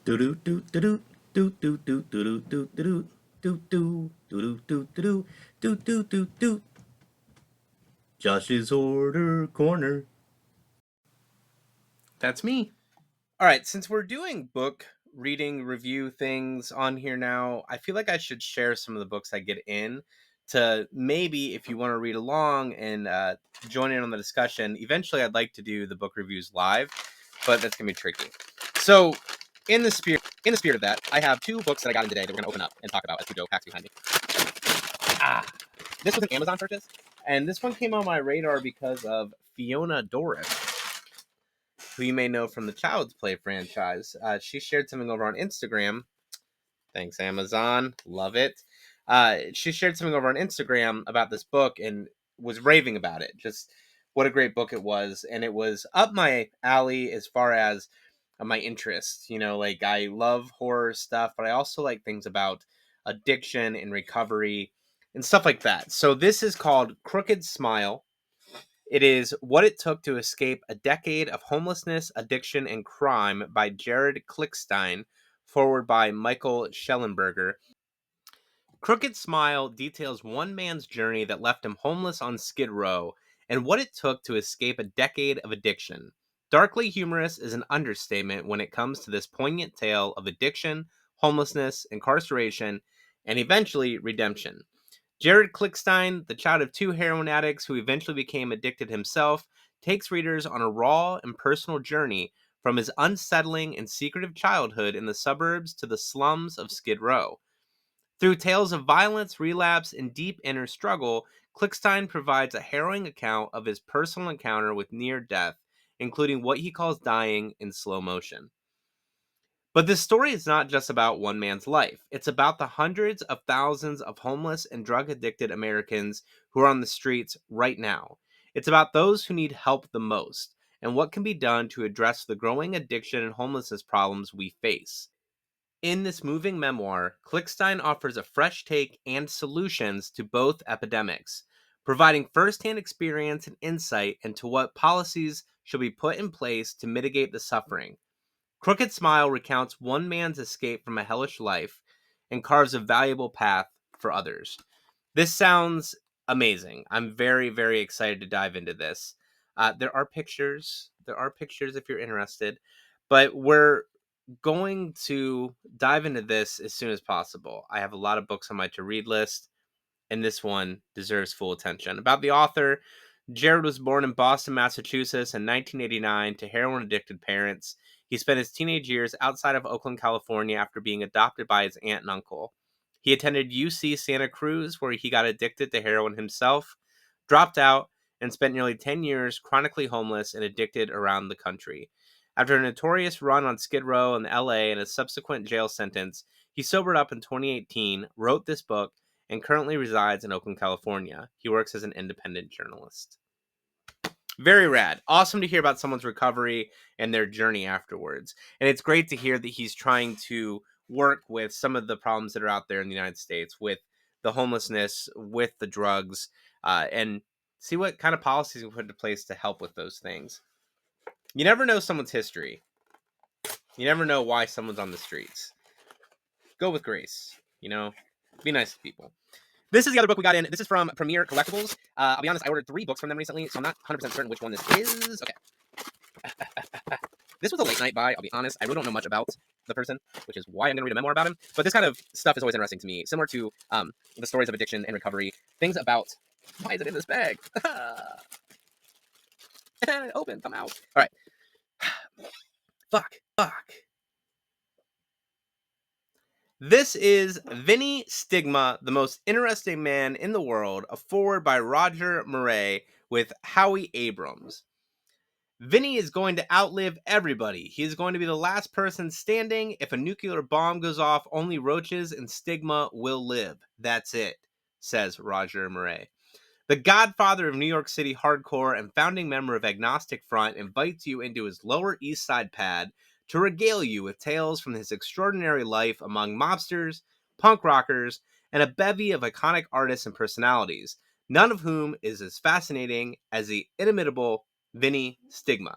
Do do do do do do do do do do do do do do do do do do do. Josh's Order Corner. That's me. All right, since we're doing book reading review things on here now, I feel like I should share some of the books I get in to maybe if you want to read along and join in on the discussion. Eventually, I'd like to do the book reviews live, but that's gonna be tricky. So, in the spirit of that, I have two books that I got in today that we're gonna open up and talk about as Joe packs behind me. Ah, this was an Amazon purchase, and this one came on my radar because of Fiona Dourif, who you may know from the Child's Play franchise. She shared something over on Instagram. Thanks, Amazon. Love it. She shared something over on Instagram about this book and was raving about it. Just what a great book it was. And it was up my alley as far as my interests. You know, like I love horror stuff, but I also like things about addiction and recovery and stuff like that. So this is called Crooked Smile. It is What It Took to Escape a Decade of Homelessness, Addiction, and Crime by Jared Klickstein, forward by Michael Schellenberger. Crooked Smile details one man's journey that left him homeless on Skid Row and what it took to escape a decade of addiction. Darkly humorous is an understatement when it comes to this poignant tale of addiction, homelessness, incarceration, and eventually redemption. Jared Klickstein, the child of two heroin addicts who eventually became addicted himself, takes readers on a raw and personal journey from his unsettling and secretive childhood in the suburbs to the slums of Skid Row. Through tales of violence, relapse, and deep inner struggle, Klickstein provides a harrowing account of his personal encounter with near death, including what he calls dying in slow motion. But this story is not just about one man's life. It's about the hundreds of thousands of homeless and drug addicted Americans who are on the streets right now. It's about those who need help the most and what can be done to address the growing addiction and homelessness problems we face. In this moving memoir, Klickstein offers a fresh take and solutions to both epidemics, providing firsthand experience and insight into what policies should be put in place to mitigate the suffering. Crooked Smile recounts one man's escape from a hellish life and carves a valuable path for others. This sounds amazing. I'm very, very excited to dive into this. There are pictures. There are pictures if you're interested, but we're going to dive into this as soon as possible. I have a lot of books on my to read list, and this one deserves full attention. About the author, Jared was born in Boston, Massachusetts in 1989 to heroin addicted parents. He spent his teenage years outside of Oakland, California after being adopted by his aunt and uncle. He attended UC Santa Cruz, where he got addicted to heroin himself, dropped out, and spent nearly 10 years chronically homeless and addicted around the country. After a notorious run on Skid Row in LA and a subsequent jail sentence, he sobered up in 2018, wrote this book, and currently resides in Oakland, California. He works as an independent journalist. Very rad. Awesome to hear about someone's recovery and their journey afterwards. And it's great to hear that he's trying to work with some of the problems that are out there in the United States with the homelessness, with the drugs, and see what kind of policies we put into place to help with those things. You never know someone's history. You never know why someone's on the streets. Go with grace, be nice to people. This is the other book we got in. This is from Premier Collectibles. I'll be honest, I ordered 3 books from them recently, so I'm not 100% certain which one this is. Okay. This was a late night buy, I'll be honest. I really don't know much about the person, which is why I'm going to read a memoir about him. But this kind of stuff is always interesting to me, similar to the stories of addiction and recovery. Things about, why is it in this bag? Open, come out. All right. Fuck. This is Vinnie Stigma, the most interesting man in the world, a forward by Roger Murray with Howie Abrams. Vinnie is going to outlive everybody. He is going to be the last person standing. If a nuclear bomb goes off, only roaches and Stigma will live. That's it, says Roger Murray. The godfather of New York City hardcore and founding member of Agnostic Front invites you into his Lower East Side pad to regale you with tales from his extraordinary life among mobsters, punk rockers, and a bevy of iconic artists and personalities, none of whom is as fascinating as the inimitable Vinnie Stigma.